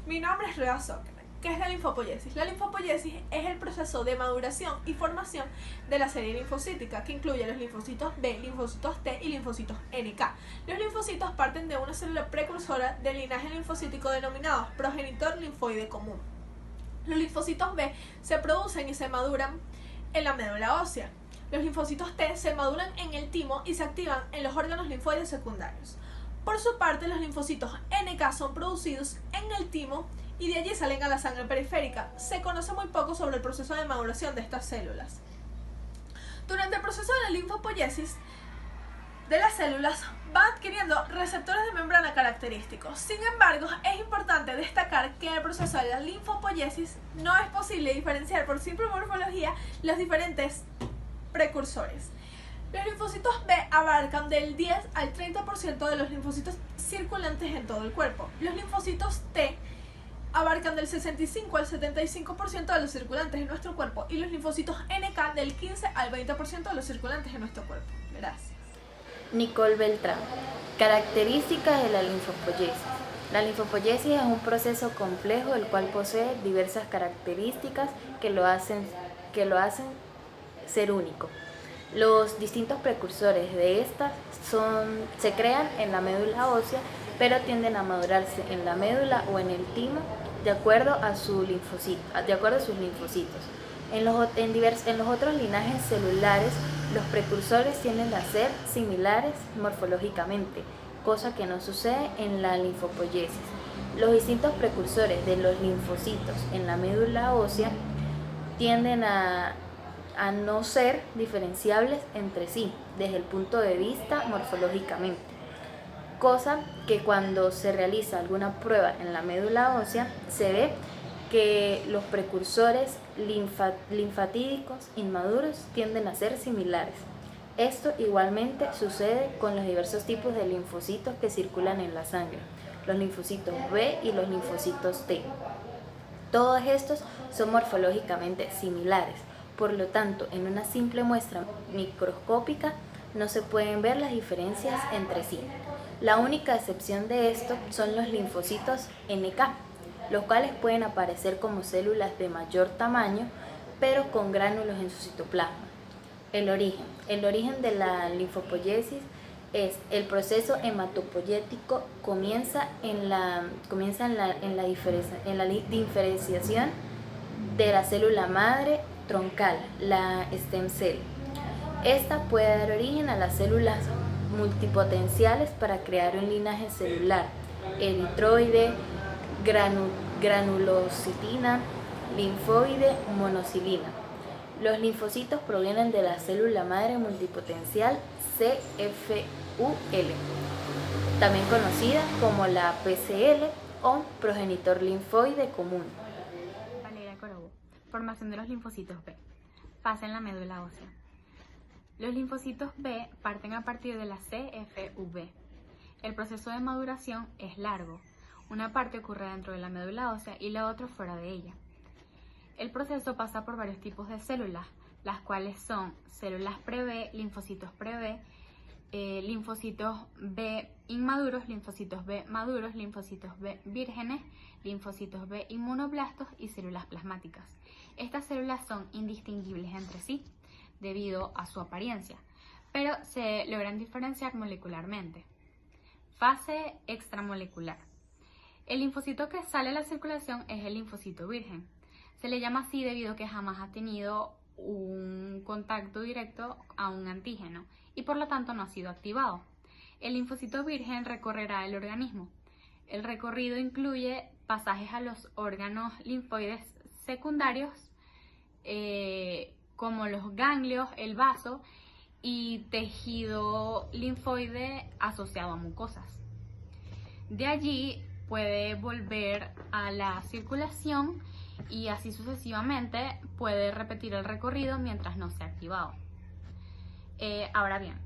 Mi nombre es Rea Zuckerman. ¿Qué es la linfopoiesis? La linfopoiesis es el proceso de maduración y formación de la serie linfocítica, que incluye los linfocitos B, linfocitos T y linfocitos NK. Los linfocitos parten de una célula precursora del linaje linfocítico denominados progenitor linfoide común. Los linfocitos B se producen y se maduran en la médula ósea. Los linfocitos T se maduran en el timo y se activan en los órganos linfoides secundarios. Por su parte, los linfocitos NK son producidos en el timo y de allí salen a la sangre periférica. Se conoce muy poco sobre el proceso de maduración de estas células. Durante el proceso de la linfopoiesis de las células van adquiriendo receptores de membrana característicos. Sin embargo, es importante destacar que en el proceso de la linfopoiesis no es posible diferenciar por simple morfología los diferentes precursores. Los linfocitos B abarcan del 10 al 30% de los linfocitos circulantes en todo el cuerpo. Los linfocitos T abarcan del 65 al 75% de los circulantes en nuestro cuerpo y los linfocitos NK del 15 al 20% de los circulantes en nuestro cuerpo. Gracias. Nicole Beltrán. Características de la linfopoiesis. La linfopoiesis es un proceso complejo el cual posee diversas características que lo hacen ser único. Los distintos precursores de estas se crean en la médula ósea, pero tienden a madurarse en la médula o en el timo de acuerdo a sus linfocitos. En los otros linajes celulares, los precursores tienden a ser similares morfológicamente, cosa que no sucede en la linfopoiesis. Los distintos precursores de los linfocitos en la médula ósea tienden a no ser diferenciables entre sí desde el punto de vista morfológicamente, cosa que cuando se realiza alguna prueba en la médula ósea se ve que los precursores linfatídicos inmaduros tienden a ser similares. Esto igualmente sucede con los diversos tipos de linfocitos que circulan en la sangre, los linfocitos B y los linfocitos T. Todos estos son morfológicamente similares. Por lo tanto, en una simple muestra microscópica no se pueden ver las diferencias entre sí. La única excepción de esto son los linfocitos NK, los cuales pueden aparecer como células de mayor tamaño, pero con gránulos en su citoplasma. El origen de la linfopoiesis es el proceso hematopoyético comienza en la diferenciación de la célula madre troncal, la stem cell. Esta puede dar origen a las células multipotenciales para crear un linaje celular, eritroide, granulocitina, linfoide, monocilina. Los linfocitos provienen de la célula madre multipotencial CFUL, también conocida como la PCL o progenitor linfoide común. Valeria Corobo. Formación de los linfocitos B. Fase en la médula ósea. Los linfocitos B parten a partir de la CFUV. El proceso de maduración es largo. Una parte ocurre dentro de la médula ósea y la otra fuera de ella. El proceso pasa por varios tipos de células, las cuales son células pre-B, linfocitos pre-B, linfocitos B inmaduros, linfocitos B maduros, linfocitos B vírgenes, linfocitos B inmunoblastos y células plasmáticas. Estas células son indistinguibles entre sí debido a su apariencia, pero se logran diferenciar molecularmente. Fase extramolecular. El linfocito que sale a la circulación es el linfocito virgen. Se le llama así debido a que jamás ha tenido un contacto directo a un antígeno y por lo tanto no ha sido activado. El linfocito virgen recorrerá el organismo. El recorrido incluye pasajes a los órganos linfoides secundarios como los ganglios, el vaso y tejido linfoide asociado a mucosas. De allí puede volver a la circulación y así sucesivamente puede repetir el recorrido mientras no sea activado. Ahora bien,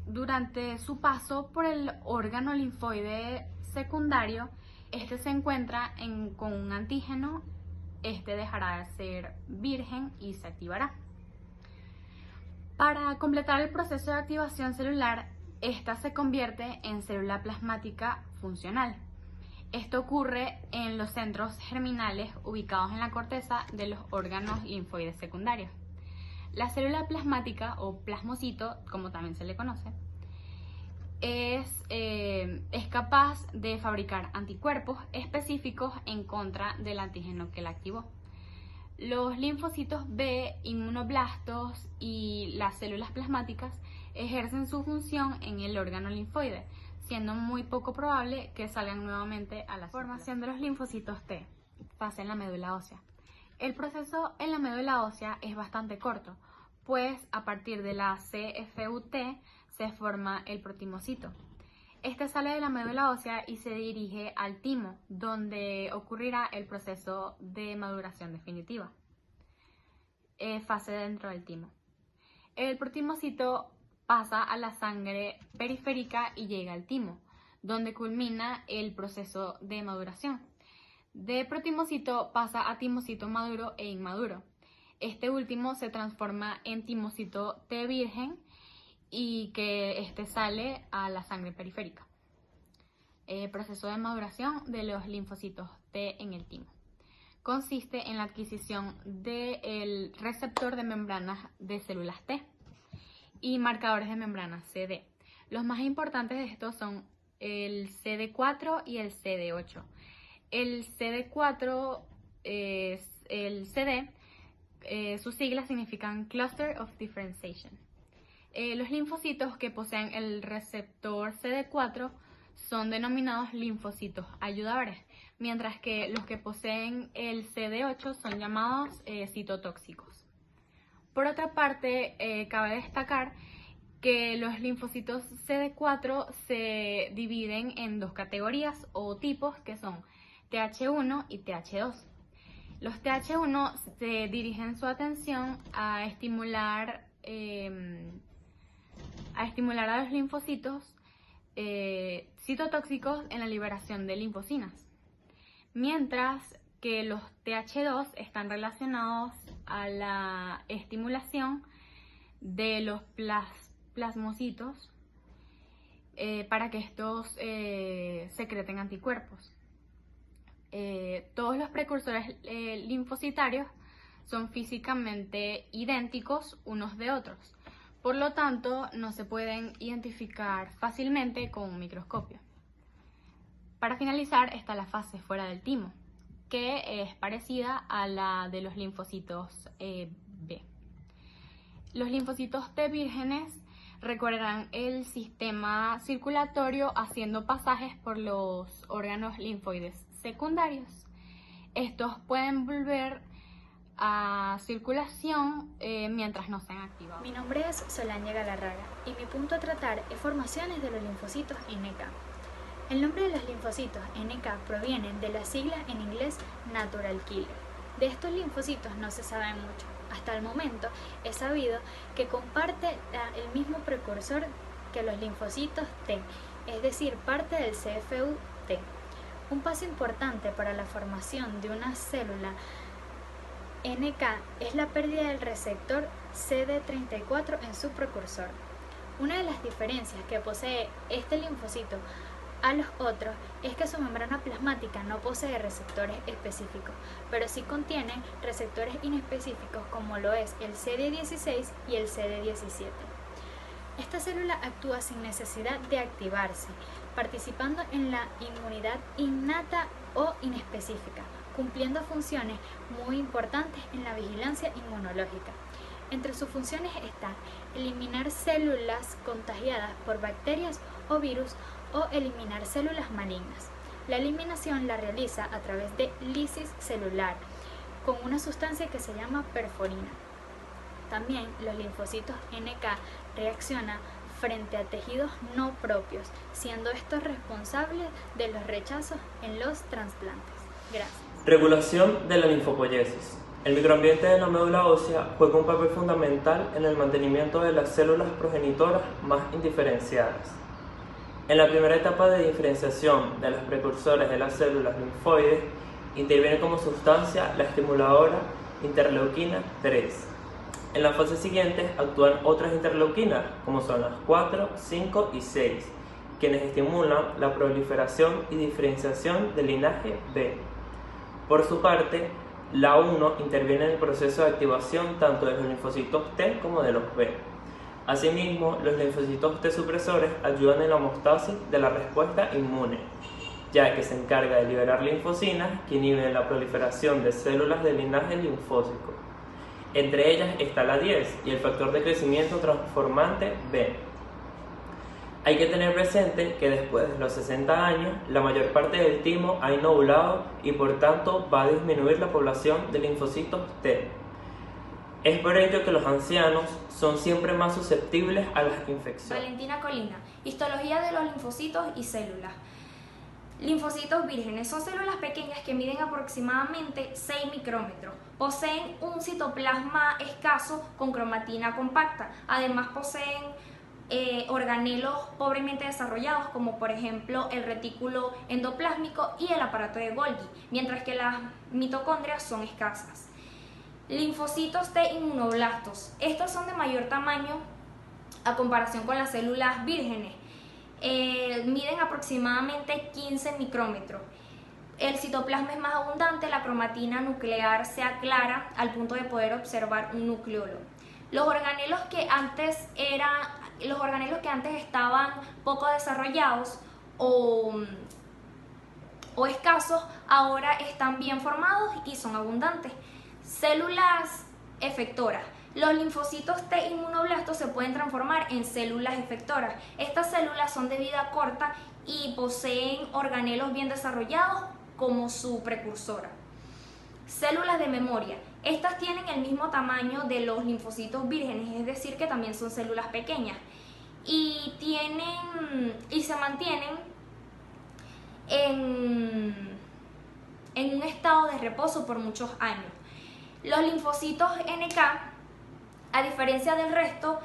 durante su paso por el órgano linfoide secundario, este se encuentra con un antígeno, este dejará de ser virgen y se activará. Para completar el proceso de activación celular esta se convierte en célula plasmática funcional. Esto ocurre en los centros germinales ubicados en la corteza de los órganos linfoides secundarios. La célula plasmática o plasmocito, como también se le conoce, es capaz de fabricar anticuerpos específicos en contra del antígeno que la activó. Los linfocitos B, inmunoblastos y las células plasmáticas ejercen su función en el órgano linfoide, siendo muy poco probable que salgan nuevamente a la formación de los linfocitos T, fase en la médula ósea. El proceso en la médula ósea es bastante corto, pues a partir de la CFUT se forma el protimocito. Este sale de la médula ósea y se dirige al timo, donde ocurrirá el proceso de maduración definitiva, fase dentro del timo. El protimocito pasa a la sangre periférica y llega al timo, donde culmina el proceso de maduración. De protimocito pasa a timocito maduro e inmaduro. Este último se transforma en timocito T virgen y que este sale a la sangre periférica. Proceso de maduración de los linfocitos T en el timo. Consiste en la adquisición del receptor de membranas de células T y marcadores de membrana CD. Los más importantes de estos son el CD4 y el CD8. El CD4 es el CD, sus siglas significan Cluster of Differentiation. Los linfocitos que poseen el receptor CD4 son denominados linfocitos ayudadores, mientras que los que poseen el CD8 son llamados citotóxicos. Por otra parte, cabe destacar que los linfocitos CD4 se dividen en dos categorías o tipos que son TH1 y TH2. Los TH1 se dirigen su atención a estimular a los linfocitos citotóxicos en la liberación de linfocinas, mientras que los TH2 están relacionados a la estimulación de los plasmocitos para que estos secreten anticuerpos. Todos los precursores linfocitarios son físicamente idénticos unos de otros, por lo tanto no se pueden identificar fácilmente con un microscopio. Para finalizar está la fase fuera del timo, que es parecida a la de los linfocitos B. Los linfocitos T vírgenes recorrerán el sistema circulatorio haciendo pasajes por los órganos linfoides secundarios. Estos pueden volver a circulación mientras no sean activados. Mi nombre es Solange Galarraga y mi punto a tratar es formaciones de los linfocitos NK. El nombre de los linfocitos NK proviene de la sigla en inglés Natural Killer. De estos linfocitos no se sabe mucho. Hasta el momento es sabido que comparte el mismo precursor que los linfocitos T, es decir, parte del CFU-T. Un paso importante para la formación de una célula NK es la pérdida del receptor CD34 en su precursor. Una de las diferencias que posee este linfocito a los otros es que su membrana plasmática no posee receptores específicos, pero sí contiene receptores inespecíficos como lo es el CD16 y el CD17. Esta célula actúa sin necesidad de activarse, participando en la inmunidad innata o inespecífica, cumpliendo funciones muy importantes en la vigilancia inmunológica. Entre sus funciones está eliminar células contagiadas por bacterias o virus o eliminar células malignas. La eliminación la realiza a través de lisis celular con una sustancia que se llama perforina. También los linfocitos NK reaccionan frente a tejidos no propios, siendo estos responsables de los rechazos en los trasplantes. Gracias. Regulación de la linfopoiesis. El microambiente de la médula ósea juega un papel fundamental en el mantenimiento de las células progenitoras más indiferenciadas. En la primera etapa de diferenciación de los precursores de las células linfoides, interviene como sustancia la estimuladora interleuquina 3. En la fase siguiente actúan otras interleuquinas, como son las 4, 5 y 6, quienes estimulan la proliferación y diferenciación del linaje B. Por su parte, la 1 interviene en el proceso de activación tanto de los linfocitos T como de los B. Asimismo, los linfocitos T supresores ayudan en la homeostasis de la respuesta inmune, ya que se encarga de liberar linfocinas que inhiben la proliferación de células del linaje linfótico. Entre ellas está la 10 y el factor de crecimiento transformante B. Hay que tener presente que después de los 60 años, la mayor parte del timo ha inovulado y por tanto va a disminuir la población de linfocitos T. Es por ello que los ancianos son siempre más susceptibles a las infecciones. Valentina Colina, histología de los linfocitos y células. Linfocitos vírgenes son células pequeñas que miden aproximadamente 6 micrómetros. Poseen un citoplasma escaso con cromatina compacta. Además poseen organelos pobremente desarrollados, como por ejemplo el retículo endoplásmico y el aparato de Golgi, mientras que las mitocondrias son escasas. Linfocitos T inmunoblastos. Estos son de mayor tamaño a comparación con las células vírgenes. Miden aproximadamente 15 micrómetros. El citoplasma es más abundante, la cromatina nuclear se aclara al punto de poder observar un nucleolo. Los organelos que antes estaban poco desarrollados o escasos, ahora están bien formados y son abundantes. Células efectoras. Los linfocitos T inmunoblastos se pueden transformar en células efectoras. Estas células son de vida corta y poseen organelos bien desarrollados como su precursora. Células de memoria. Estas tienen el mismo tamaño de los linfocitos vírgenes, es decir, que también son células pequeñas y se mantienen en un estado de reposo por muchos años. Los linfocitos NK, a diferencia del resto,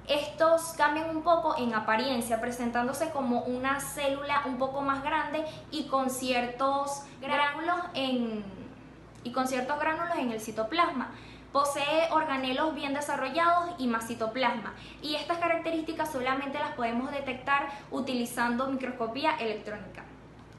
estos cambian un poco en apariencia, presentándose como una célula un poco más grande y con ciertos gránulos en el citoplasma. Posee organelos bien desarrollados y más citoplasma. Y estas características solamente las podemos detectar utilizando microscopía electrónica.